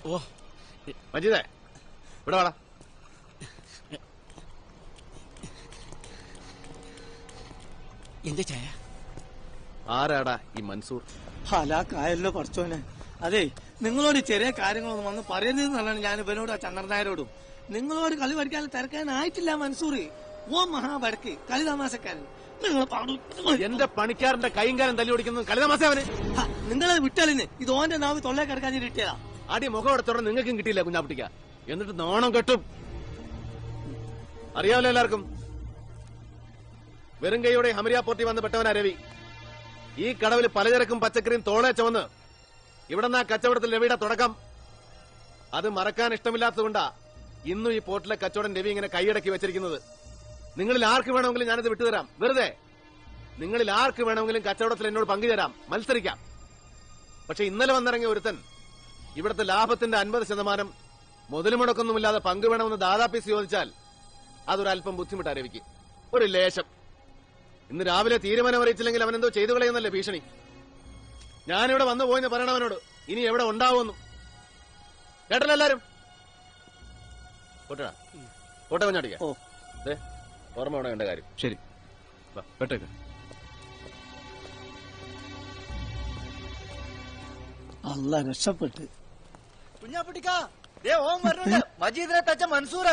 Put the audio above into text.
ഓ മജീദേ, ഇവിടെ വാടാ. എന്റെ ചായ. ആരാടാ ഈ മൻസൂർ? ഹലാക്കായല്ലോ പഠിച്ചോനെ. അതെ, നിങ്ങളോട് ചെറിയ കാര്യങ്ങളൊന്നും വന്ന് പറയരുതെന്നാണ് ഞാൻ ഇവനോട് ചന്ദ്രനായരോടും. നിങ്ങളോട് കളി പഠിക്കാൻ തിരക്കാനായിട്ടില്ല മൻസൂർ. ഓ മഹാബടക്ക് കളി തമാശക്കാരൻ. എന്റെ പണിക്കാരന്റെ കൈയും കാലം തല്ലി ഓടിക്കുന്നത് കളിതമാശ അവന്. നിങ്ങളെ വിട്ടാലിന് ഇത് ഓന്റെ നാവ് തൊള്ളേ കിടക്കാൻ കിട്ടിയതാ. അടി മുഖം എടുത്തോടെ നിങ്ങൾക്കും കിട്ടിയില്ല കുഞ്ഞാപ്പിട്ടിക്ക. എന്നിട്ട് നാണം കെട്ടും. അറിയാമല്ലോ എല്ലാവർക്കും, വെറും കൈയോടെ ഹമരിയ പോർട്ടി വന്ന് പെട്ടവനാ രവി. ഈ കടവിൽ പലചരക്കും പച്ചക്കറിയും തോളെ ചുവന്ന് ഇവിടെന്നാ കച്ചവടത്തിൽ രവിയുടെ തുടക്കം. അത് മറക്കാൻ ഇഷ്ടമില്ലാത്തതുകൊണ്ടാ ഇന്നും ഈ പോർട്ടിലെ കച്ചവടം രവി ഇങ്ങനെ കൈയടക്കി വെച്ചിരിക്കുന്നത്. നിങ്ങളിൽ ആർക്ക് വേണമെങ്കിലും ഞാനത് വിട്ടുതരാം. വെറുതെ നിങ്ങളിൽ ആർക്ക് വേണമെങ്കിലും കച്ചവടത്തിൽ എന്നോട് പങ്കുചേരാം, മത്സരിക്കാം. പക്ഷെ ഇന്നലെ വന്നിറങ്ങിയ ഒരുത്തൻ ഇവിടുത്തെ ലാഭത്തിന്റെ 50% മുതൽ മുടക്കൊന്നുമില്ലാതെ പങ്കുവേണമെന്ന് ദാദാപ്പീസ് ചോദിച്ചാൽ അതൊരല്പം ബുദ്ധിമുട്ടാ രവിക്ക്. ഒരു ലേശം. ഇന്ന് രാവിലെ തീരുമാനം അറിയിച്ചില്ലെങ്കിൽ അവനെന്തോ ചെയ്തു കളയുന്നല്ലേ ഭീഷണി. ഞാനിവിടെ വന്നു പോയെന്ന് പറയണവനോട് ഇനി എവിടെ ഉണ്ടാവുമെന്നു. കേട്ടല്ലോ എല്ലാരും? പോട്ടാ പോട്ടെ കുഞ്ഞാടിക്ക. ഓർമ്മ വേണം എന്റെ കാര്യം. ശരി, പെട്ടേക്ക്. അല്ല രക്ഷപ്പെട്ട്. കുഞ്ഞാപ്പിട്ടിക്കാ, ഓം പറഞ്ഞുണ്ട് മജീദിനെ തച്ച മൻസൂർ.